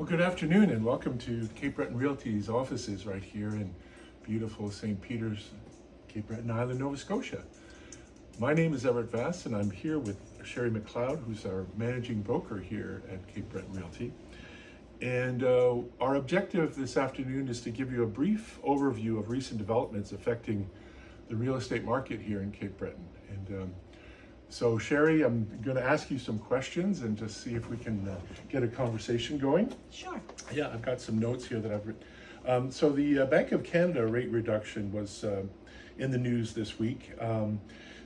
Good afternoon and welcome to Cape Breton Realty's offices right here in beautiful St. Peter's, Cape Breton Island, Nova Scotia. My name is Everett Vass and I'm here with Sherry McLeod, who's our managing broker here at Cape Breton Realty. And our objective this afternoon is to give you a brief overview of recent developments affecting the real estate market here in Cape Breton. And so Sherry, I'm going to ask you some questions and just see if we can get a conversation going. Sure. Yeah, I've got some notes here that I've written. So the Bank of Canada rate reduction was in the news this week.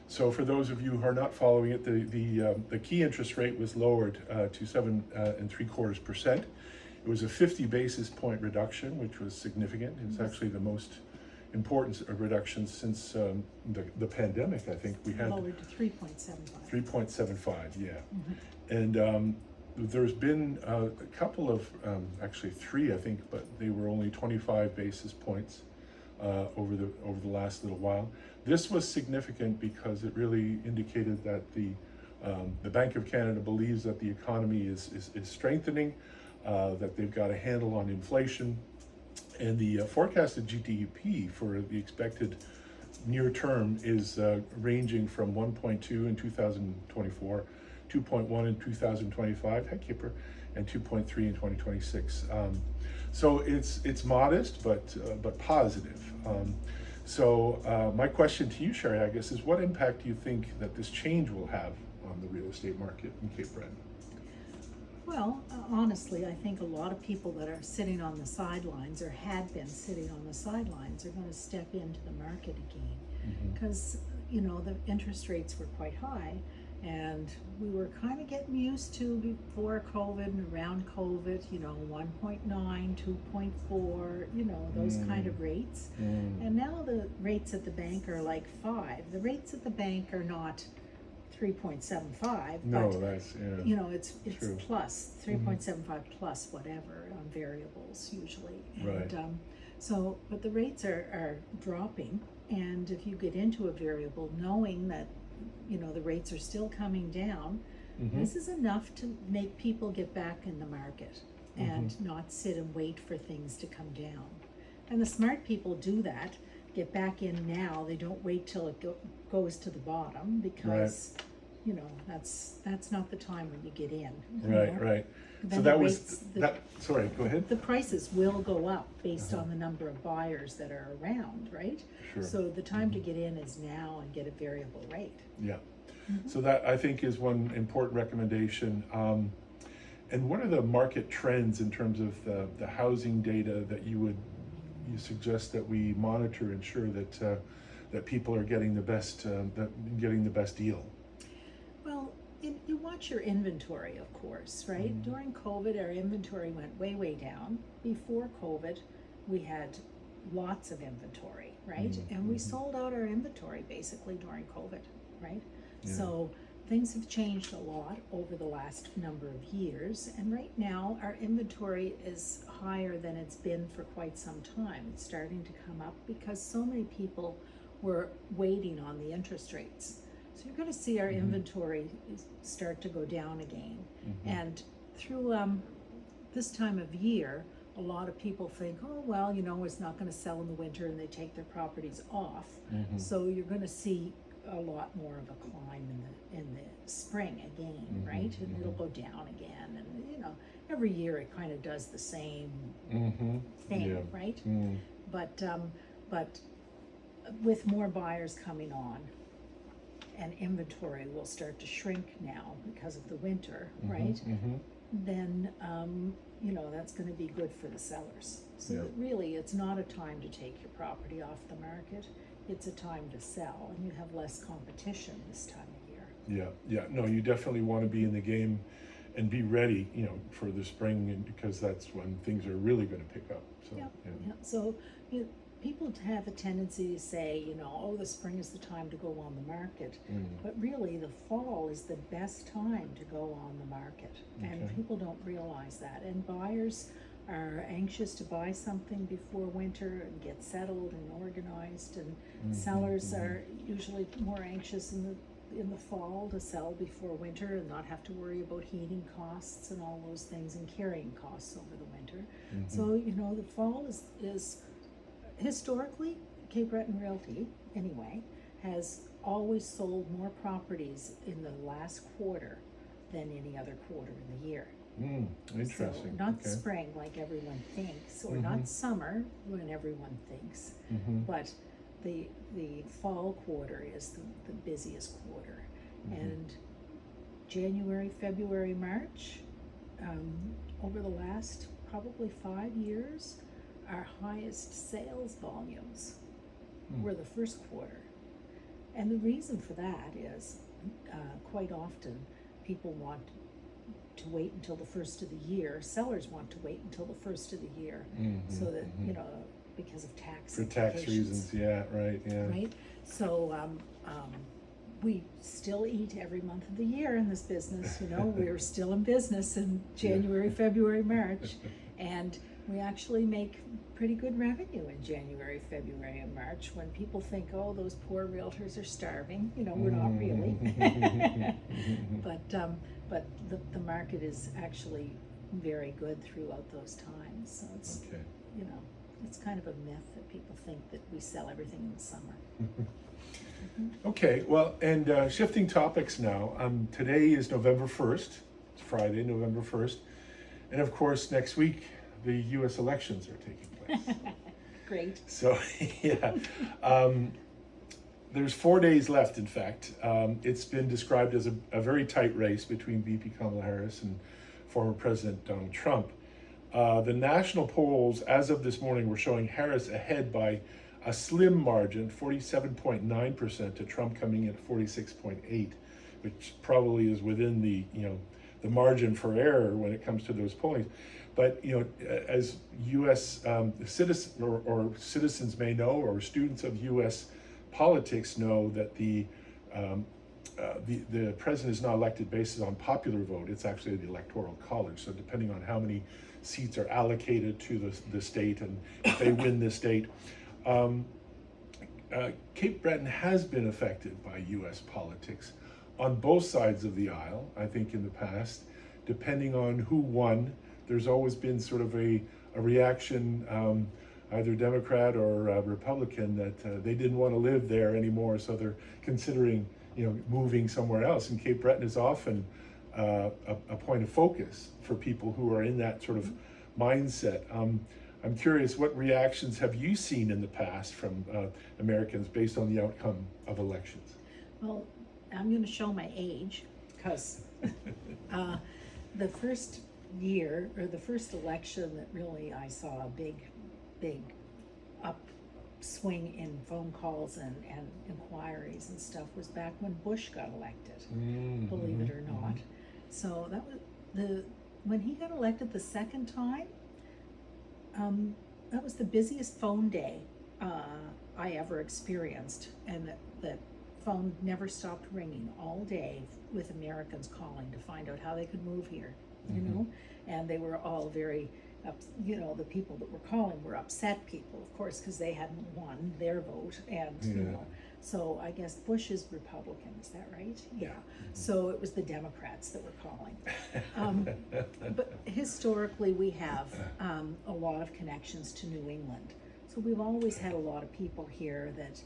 So for those of you who are not following it, the key interest rate was lowered to 7.75%. It was a 50 basis point reduction, which was significant. It's actually the most important reduction since the pandemic. I think we had lowered to 3.75. 3.75, yeah. And there's been a couple of, actually three, I think, but they were only 25 basis points over the last little while. This was significant because it really indicated that the Bank of Canada believes that the economy is strengthening, that they've got a handle on inflation, and the forecasted GDP for the expected near term is ranging from 1.2 in 2024, 2.1 in 2025, heck kipper, and 2.3 in 2026. So it's modest, but positive. So my question to you, Sherry, I guess, is what impact do you think that this change will have on the real estate market in Cape Breton? Well, honestly, I think a lot of people that are sitting on the sidelines or had been sitting on the sidelines are going to step into the market again because, the interest rates were quite high and we were kind of getting used to before COVID and around COVID, 1.9, 2.4, those kind of rates. And now the rates at the bank are like 5. The rates at the bank are not 3.75. No, but, that's, yeah. It's True. plus 3.75 plus whatever on variables usually. And Right. But the rates are dropping, and if you get into a variable knowing that, the rates are still coming down, this is enough to make people get back in the market and not sit and wait for things to come down. And the smart people do that, get back in now. They don't wait till it goes to the bottom because that's not the time when you get in. Right. Then So that was sorry, go ahead. The prices will go up based on the number of buyers that are around, right? Sure. So the time to get in is now and get a variable rate. Yeah. So that, I think, is one important recommendation. And what are the market trends in terms of the housing data that you suggest that we monitor, ensure that people are getting the best deal? Well, you watch your inventory, of course, right? During COVID, our inventory went way down. Before COVID, we had lots of inventory, right? And we sold out our inventory basically during COVID, right? Yeah. So things have changed a lot over the last number of years, and right now our inventory is higher than it's been for quite some time. It's starting to come up because so many people were waiting on the interest rates. So you're going to see our inventory start to go down again. And through this time of year, a lot of people think, oh, well, it's not going to sell in the winter, and they take their properties off. So you're going to see a lot more of a climb in the spring again, right? And it'll go down again. And, every year it kind of does the same thing, right? But with more buyers coming on, and inventory will start to shrink now because of the winter, right? Then, that's going to be good for the sellers. So really, it's not a time to take your property off the market. It's a time to sell, and you have less competition this time of year. Yeah. No, you definitely want to be in the game and be ready, for the spring, and because that's when things are really going to pick up. So, yeah. So people have a tendency to say, oh, the spring is the time to go on the market. But really, the fall is the best time to go on the market. And people don't realize that. And buyers are anxious to buy something before winter and get settled and organized. And sellers are usually more anxious in the in the fall to sell before winter and not have to worry about heating costs and all those things and carrying costs over the winter. So, you know, the fall is historically, Cape Breton Realty, anyway, has always sold more properties in the last quarter than any other quarter in the year. Interesting. So not Okay. spring like everyone thinks, or not summer when everyone thinks, but the fall quarter is the busiest quarter. And January, February, March, over the last probably 5 years, our highest sales volumes were the first quarter. And the reason for that is quite often people want to wait until the first of the year. Sellers want to wait until the first of the year so that, you know, because of tax For tax implications. reasons, yeah, right, yeah. Right? So we still eat every month of the year in this business, you know, we're still in business in January, February, March, and we actually make pretty good revenue in January, February, and March when people think, oh, those poor realtors are starving. You know, we're not really. But the market is actually very good throughout those times. So it's, you know, it's kind of a myth that people think that we sell everything in the summer. Okay, well, and shifting topics now. Today is November 1st. It's Friday, November 1st. And of course, next week, the U.S. elections are taking place. Great. So, yeah. There's 4 days left, in fact. It's been described as a very tight race between VP Kamala Harris and former President Donald Trump. The national polls, as of this morning, were showing Harris ahead by a slim margin, 47.9%, to Trump coming in at 46.8%, which probably is within the, you know, the margin for error when it comes to those pollings. But, you know, as U.S. Citizens or citizens may know, or students of U.S. politics know, that the president is not elected based on popular vote. It's actually the Electoral College. So depending on how many seats are allocated to the state and if they win the state. Cape Breton has been affected by U.S. politics on both sides of the aisle, I think, in the past. Depending on who won, there's always been sort of a reaction, either Democrat or Republican, that they didn't want to live there anymore, so they're considering, you know, moving somewhere else. And Cape Breton is often a point of focus for people who are in that sort of mindset. I'm curious, what reactions have you seen in the past from Americans based on the outcome of elections? Well, I'm going to show my age because the first year, or the first election that really I saw a big upswing in phone calls and inquiries and stuff was back when Bush got elected, believe it or not. So that was when he got elected the second time, that was the busiest phone day I ever experienced, and that phone never stopped ringing all day with Americans calling to find out how they could move here, you know, and they were all very, you know, the people that were calling were upset people, of course, because they hadn't won their vote, and you know, so I guess Bush is Republican, is that right? Yeah. So it was the Democrats that were calling. But historically, we have a lot of connections to New England, so we've always had a lot of people here that.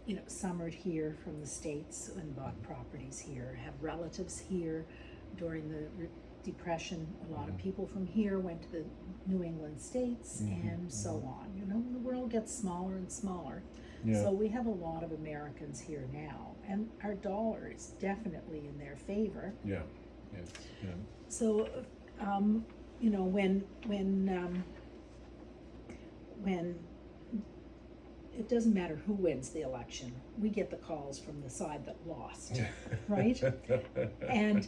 You know, summered here from the States and bought properties here, have relatives here. During the Depression, a lot of people from here went to the New England states, and so on. You know, the world gets smaller and smaller. So we have a lot of Americans here now, and our dollar is definitely in their favor. So, you know, when it doesn't matter who wins the election, we get the calls from the side that lost, right? And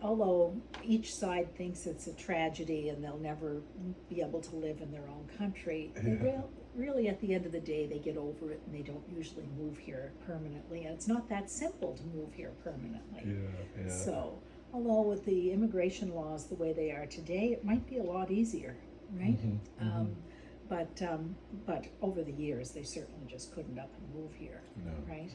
although each side thinks it's a tragedy and they'll never be able to live in their own country, they really at the end of the day, they get over it and they don't usually move here permanently. And it's not that simple to move here permanently. So, although with the immigration laws the way they are today, it might be a lot easier, right? But over the years, they certainly just couldn't up and move here, right?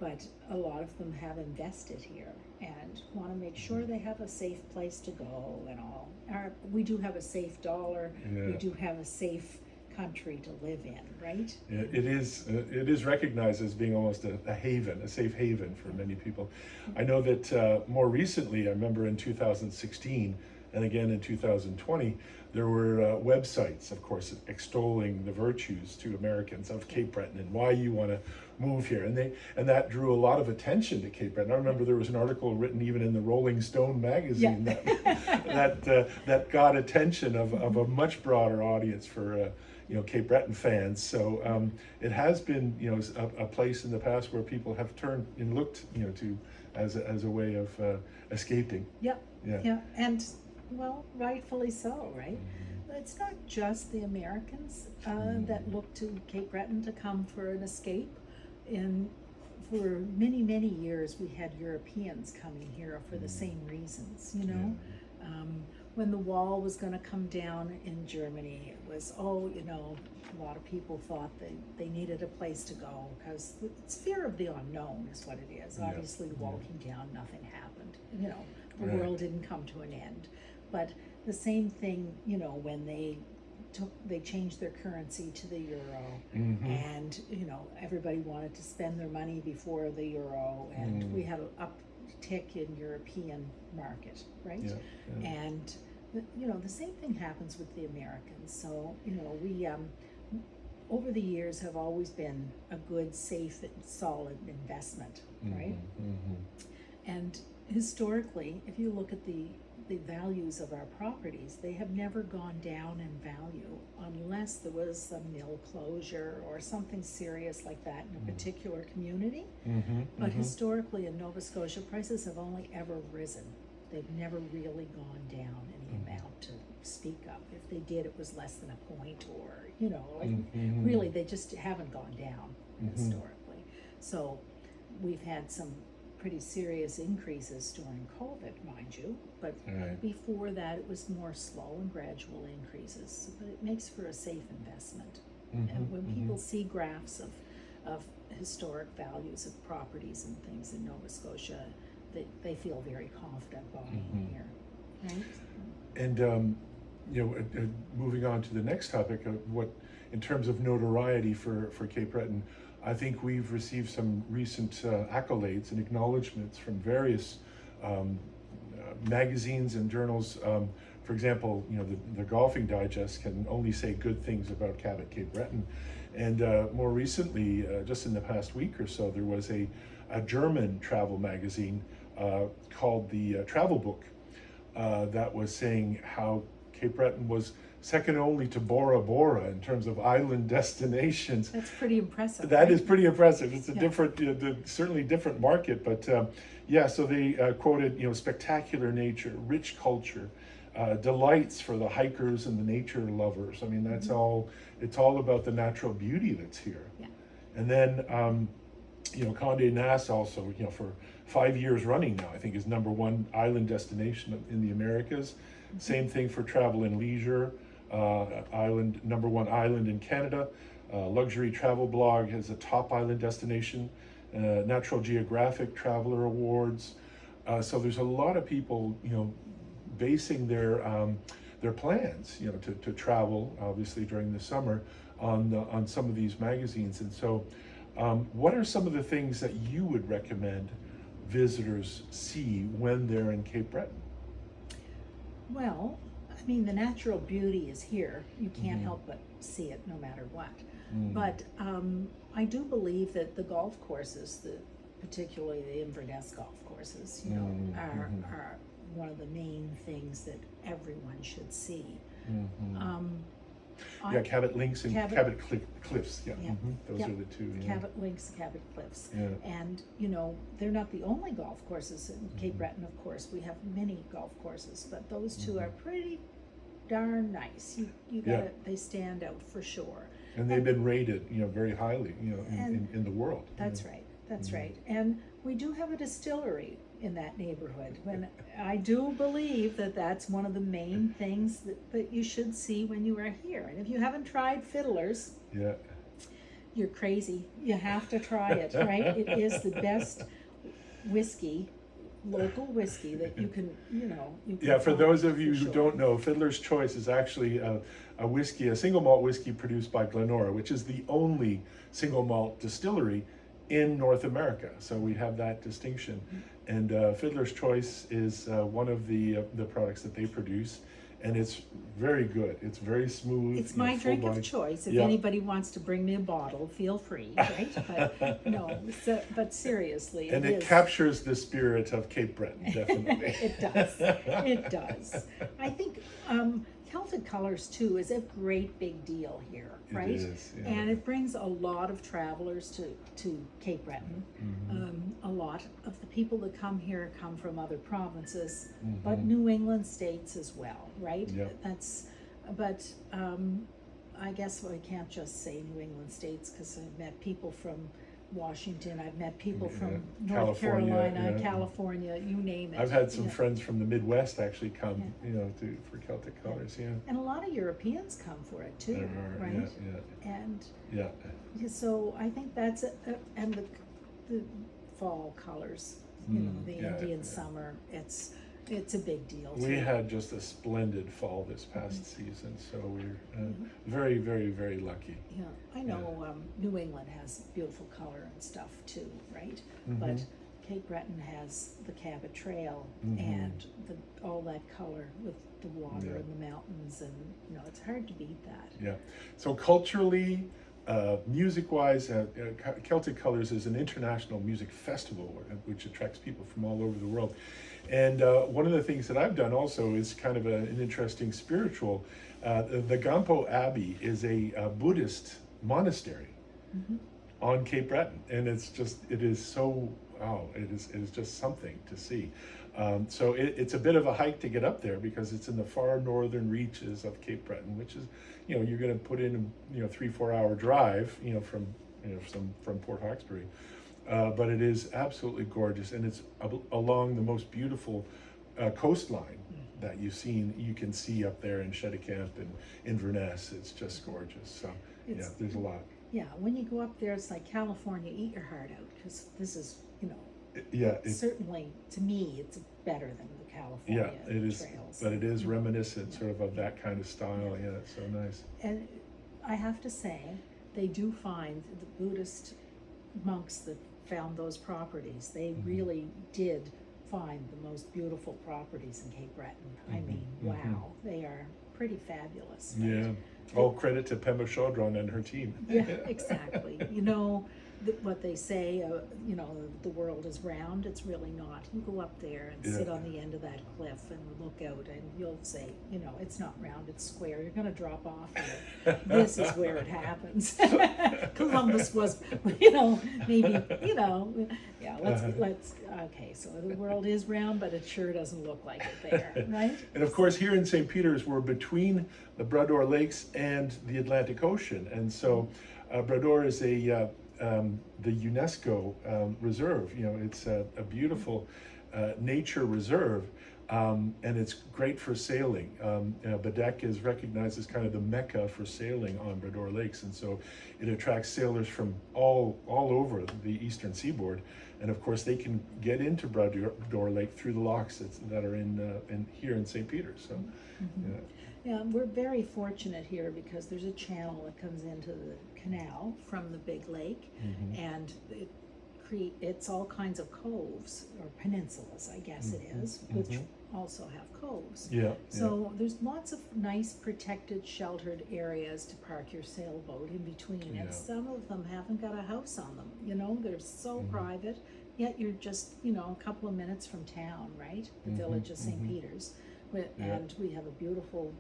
but a lot of them have invested here and want to make sure they have a safe place to go and all. We do have a safe dollar. Yeah. We do have a safe country to live in, right? It is recognized as being almost a haven, a safe haven for many people. I know that more recently, I remember in 2016 and again in 2020, there were websites, of course, extolling the virtues to Americans of Cape Breton and why you want to move here, and that drew a lot of attention to Cape Breton. I remember there was an article written even in the Rolling Stone magazine that got attention of a much broader audience for Cape Breton fans. So it has been a place in the past where people have turned and looked to as a way of escaping. Yeah, and well, rightfully so, right? But it's not just the Americans that look to Cape Breton to come for an escape. For many, many years, we had Europeans coming here for the same reasons, when the wall was going to come down in Germany, it was, a lot of people thought they needed a place to go because it's fear of the unknown is what it is. Obviously, the wall came down, nothing happened. The world didn't come to an end. But the same thing, when they changed their currency to the euro, and everybody wanted to spend their money before the euro, and we had an uptick in European market, right? And the same thing happens with the Americans. So we over the years have always been a good, safe, and solid investment, right? And historically, if you look at the values of our properties, they have never gone down in value unless there was a mill closure or something serious like that in a particular community. But historically in Nova Scotia, prices have only ever risen. They've never really gone down any amount to speak of. If they did, it was less than a point, or really they just haven't gone down historically. So we've had some pretty serious increases during COVID, mind you, but before that it was more slow and gradual increases, but it makes for a safe investment. And when people see graphs of historic values of properties and things in Nova Scotia, they feel very confident buying here, right? And moving on to the next topic, what in terms of notoriety for Cape Breton, I think we've received some recent accolades and acknowledgments from various magazines and journals. For example, the Golfing Digest can only say good things about Cabot Cape Breton. And more recently, just in the past week or so, there was a German travel magazine called the Travel Book that was saying how Cape Breton was second only to Bora Bora in terms of island destinations. That's pretty impressive. That is pretty impressive. It's a different, certainly different market, but so they quoted, spectacular nature, rich culture, delights for the hikers and the nature lovers. I mean, that's all. It's all about the natural beauty that's here. Yeah. And then, Condé Nast also, for 5 years running now, I think is #1 island destination in the Americas. Same thing for Travel and Leisure. Island, #1 island in Canada. Luxury Travel Blog has a top island destination. Natural Geographic Traveler Awards. So there's a lot of people, basing their plans, to travel, obviously during the summer, on some of these magazines. And so, what are some of the things that you would recommend visitors see when they're in Cape Breton? Well, I mean, the natural beauty is here. You can't help but see it no matter what. But I do believe that the golf courses, particularly the Inverness golf courses, are one of the main things that everyone should see. Cabot Links and Cabot Cliffs. Those are the two. Cabot Links, Cabot Cliffs. Yeah. And, they're not the only golf courses in Cape Breton, of course. We have many golf courses, but those two are pretty darn nice. They stand out for sure. And they've been rated, very highly, in the world. That's right. That's right. And we do have a distillery in that neighborhood. When I do believe that that's one of the main things that you should see when you are here. And if you haven't tried Fiddlers, you're crazy. You have to try it, right? It is the best whiskey, local whiskey that you can, you can Yeah, for find, those of you for who sure. don't know, Fiddler's Choice is actually a whiskey, a single malt whiskey produced by Glenora, which is the only single malt distillery in North America. So we have that distinction. And Fiddler's Choice is one of the products that they produce, and it's very good. It's very smooth. It's my drink of full-bodied. choice. If Yeah. anybody wants to bring me a bottle, feel free, right? But no, but seriously, And it is. captures the spirit of Cape Breton, definitely. It does. It does. I think Celtic Colors too is a great big deal here, right? It is, yeah. And it brings a lot of travelers to Cape Breton. A lot of the people that come here come from other provinces, but New England states as well, right? Yep. But I guess I can't just say New England states, because I've met people from Washington, I've met people from North California, Carolina, yeah. California, you name it. I've had some Yeah. friends from the Midwest actually come, for Celtic Colors, yeah. And a lot of Europeans come for it too, There are, right? yeah. And so I think that's and the fall colors, the yeah, Indian yeah. summer, it's a big deal too. We had just a splendid fall this past season, so we're very, very, very lucky. Yeah, I know New England has beautiful color and stuff too, right? But Cape Breton has the Cabot Trail and all that color with the water and the mountains, and it's hard to beat that. Yeah. So culturally, music-wise, Celtic Colors is an international music festival which attracts people from all over the world. And one of the things that I've done also is kind of an interesting spiritual. The Gampo Abbey is a Buddhist monastery on Cape Breton, and it is just something to see. So it's a bit of a hike to get up there, because it's in the far northern reaches of Cape Breton, which is, you're going to put in a 3-4 hour drive, from Port Hawkesbury. But it is absolutely gorgeous, and it's along the most beautiful coastline that you can see up there in Cheticamp and Inverness. It's just gorgeous. So there's a lot. Yeah, when you go up there, it's like California, eat your heart out, because this is, certainly, to me, it's better than the California it is, trails. but it is reminiscent sort of that kind of style. Yeah, it's so nice. And I have to say, they do find the Buddhist monks that found those properties, they really did find the most beautiful properties in Cape Breton. I mean, wow, they are pretty fabulous. Right? Yeah. All credit to Pema Chodron and her team. Yeah, exactly. What they say, the world is round, it's really not. You go up there and sit on the end of that cliff and look out, and you'll say, it's not round, it's square. You're going to drop off here. This is where it happens. Columbus was, maybe, let's, okay, so the world is round, but it sure doesn't look like it there, right? And of course, here in St. Peter's, we're between the Bras-d'Or Lakes and the Atlantic Ocean. And so Bras-d'Or is the UNESCO reserve. It's a beautiful nature reserve, and it's great for sailing. Badek is recognized as kind of the mecca for sailing on Bras-d'Or Lakes, and so it attracts sailors from all over the eastern seaboard. And of course, they can get into Bras-d'Or Lake through the locks that are in here in St. Peter's. So, Yeah, we're very fortunate here because there's a channel that comes into the canal from the big lake, and it's all kinds of coves, or peninsulas, I guess it is, which also have coves. So there's lots of nice protected, sheltered areas to park your sailboat in between, and some of them haven't got a house on them. They're so private, yet you're just a couple of minutes from town, right? The village of St. Peter's. And we have a beautiful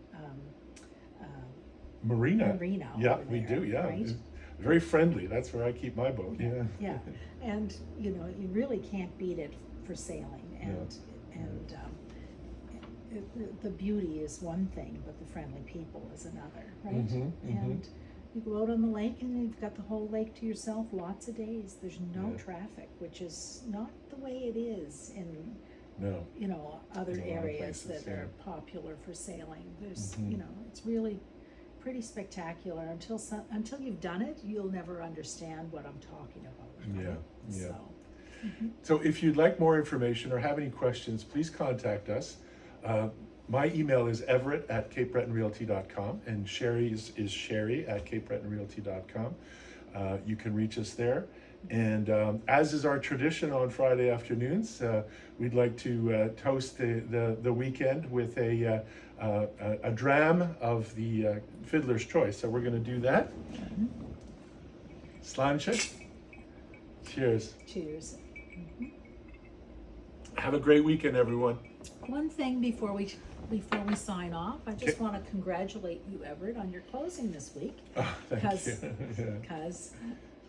marina. Yeah, over we there, do. Yeah, right? it's very friendly. That's where I keep my boat. Yeah, and you really can't beat it for sailing. And the beauty is one thing, but the friendly people is another, right? And you go out on the lake and you've got the whole lake to yourself lots of days. There's no traffic, which is not the way it is in other areas that are popular for sailing. There's it's really pretty spectacular. Until you've done it, you'll never understand what I'm talking about. Yeah, right? yeah. So, So if you'd like more information or have any questions, please contact us. My email is everett@capebretonrealty.com, and Sherry's is sherry@capebretonrealty.com. You can reach us there. And as is our tradition on Friday afternoons, we'd like to toast the weekend with a dram of the Fiddler's Choice. So we're going to do that. Sláinte. Cheers. cheers. Have a great weekend, everyone. One thing before we sign off, I just want to congratulate you, Everett, on your closing this week. Oh, thank Because you. Yeah. because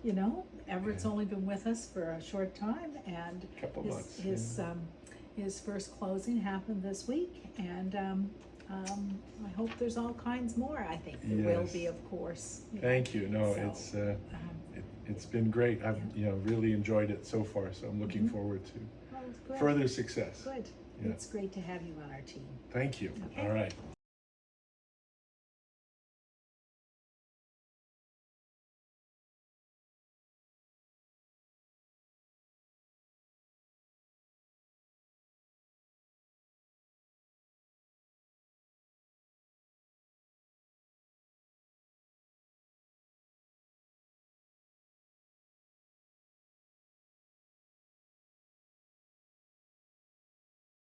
you know, Everett's only been with us for a short time, and Couple months, his first closing happened this week, and I hope there's all kinds more. I think there will Yes. be, of course. Thank you. No, So, it's been great. I've really enjoyed it so far. So I'm looking forward to well, good. further success. Good. Yeah. It's great to have you on our team. Thank you. Okay. All right.